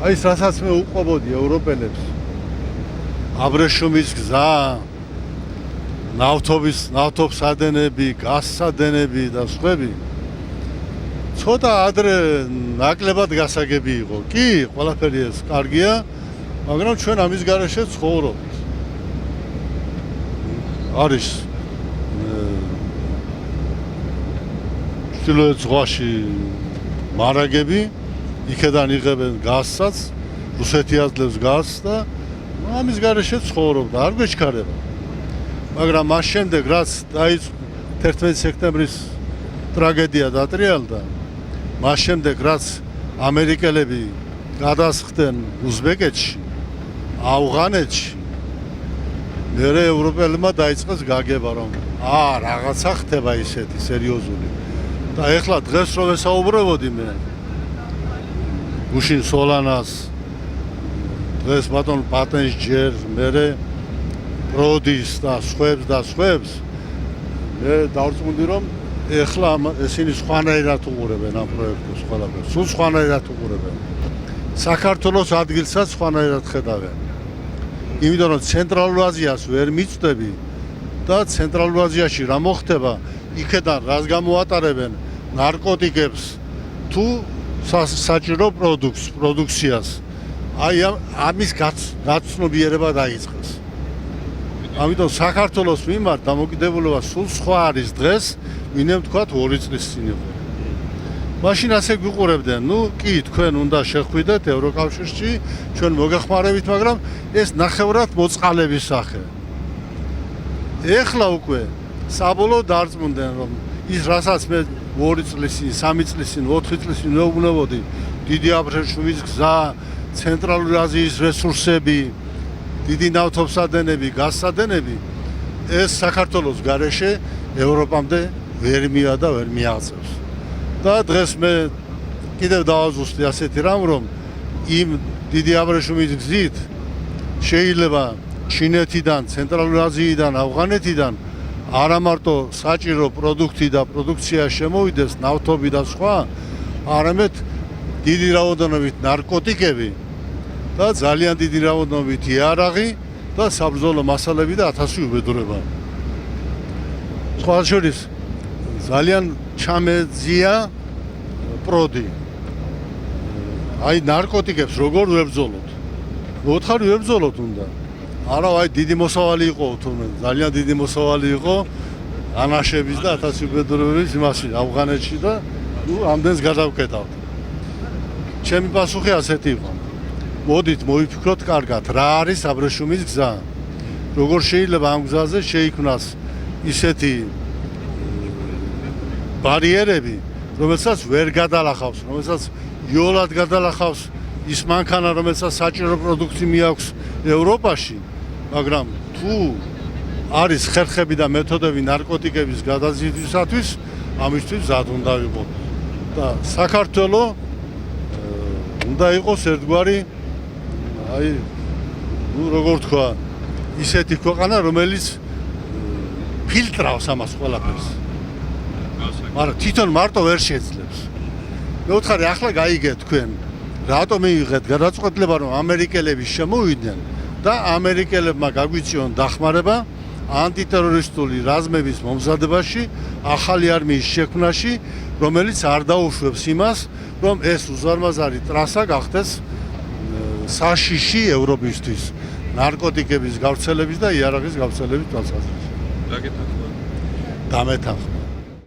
აი რასაც მე უყვებოდი ევროპელებს აბრეშუმის გზა ნავთობსადენები, გაზსადენები და სხვები ცოტა ადრე ნაკლებად გასაგები იყო. კი, ყველაფერი ეს კარგია, მაგრამ ჩვენ ამის გარეშე ცხოვრობთ. არის ჩრდილოეთ ზღვაში მარაგები, იქედან იღებენ გაზსაც, რუსეთი აძლევს გაზს და ამის გარეშე ცხოვრობთ, არ გვეჩქარება. მაგრამ მას შემდეგ, რაც დაიწყო 11 სექტემბრის ტრაგედია დატრიალდა, მას შემდეგ, რაც ამერიკელები გადასხდნენ უზბეკეთში, ავღანეთში, მერე ევროპელებმა დაიწყეს გაგება, რომ რაღაცა ხდება ისეთი სერიოზული. და ეხლა დღეს რომ ვესაუბრებოდი მე გუშინ სოლანას, დღეს ბატონ პატენს ჯერ, მერე პროდის და სხვებს მე დავწუნდი რომ ეხლა ესენი სხვანაირად უყურებენ ამ პროექტს ყველაფერს, სულ სხვანაირად უყურებენ. საქართველოს ადგილსაც სხვანაირად ხედავენ. იმიტომ რომ ცენტრალურ აზიას ვერ მიწვდები და ცენტრალურ აზიაში რა მოხდება, იქედან რას გამოატარებენ ნარკოტიკებს თუ საჭირო პროდუქციას. აი ამის გაცნობიერება დაიწყეს. ამიტომ საქართველოს მიმართ დამოკიდებულება სულ სხვა არის დღეს, ვინმე თქვათ 2 წლის წინ იყო. მაშინ ასე გვიყურებდნენ, კი, თქვენ უნდა შეხვიდეთ ევროკავშირში, ჩვენ მოგეხმარებით, მაგრამ ეს ნახევრად მოწყალების სახე. ეხლა უკვე საბოლოოდ დარწმუნდნენ, რომ ის რასაც მე 2 წლის წინ, 3 წლის წინ, 4 წლის წინ ვეუბნებოდი, დიდი აბრეშუმის გზა, ცენტრალური აზიის რესურსები, დიდი ნავთობსადენები, გაზსადენები, ეს საქართველოს გარეშე ევროპამდე ვერ მივა და ვერ მიაღწევს. და დღეს მე კიდევ დავაზუსტე ასეთი რამ, რომ იმ დიდი აბრეშუმის გზით შეიძლება ჩინეთიდან, ცენტრალური აზიიდან, ავღანეთიდან არა მარტო საჭირო პროდუქტი და პროდუქცია შემოვიდეს, ნავთობი და სხვა, არამედ დიდი რაოდენობით ნარკოტიკები და ძალიან დიდი რაოდენობით იარაღი და საბრძოლო მასალები და 1000 უბედურება. სხვა შორის ძალიან ჩამეძია პროდი. აი ნარკოტიკებს როგორ ვებრძოლოთ? მოთხარი ვებრძოლოთ უნდა. არა, აი დიდი მოსავალი იყო თუმცა ძალიან დიდი მოსავალი იყო ანაშების და 1000 უბედურების იმაში ავღანეთში და ამდენს გადავკეტავთ. ჩემი პასუხი ასეთი იყო. მოდით მოვიფიქროთ კარგად, რა არის აბრეშუმის გზა? როგორ შეიძლება ამ გზაზე შეიქმნას ისეთი ბარიერები, რომელსაც ვერ გადალახავს, რომელსაც იოლად გადალახავს ის მანქანა, რომელსაც საჭირო პროდუქტი მიაქვს ევროპაში, მაგრამ თუ არის ხერხები და მეთოდები ნარკოტიკების გადაზიდვისათვის, ამისთვის მზად უნდა ვიყოთ. და საქართველოს უნდა იყოს ერთგვარი აი როგორ თქვა, ისეთი ქვეყანა, რომელიც ფილტრავს ამას ყველაფერს. მაგრამ თვითონ მარტო ვერ შეძლებს. მე ვთხარი, ახლა გაიგეთ თქვენ, რატომ მიიღეთ გადაწყვეტილება, რომ ამერიკელები შემოვიდნენ და ამერიკელებმა გაგვიწიონ დახმარება ანტიტერორისტული რაზმების მომზადებაში, ახალი არმიის შექმნაში, რომელიც არ დაუშვებს იმას, რომ ეს უზარმაზარი ტრასა გახდეს საშიში ევროპისთვის, ნარკოტიკების გავრცელების და იარაღის გავრცელების თვალსაზრისით. რა გეთანხმება? დამეთანხმება.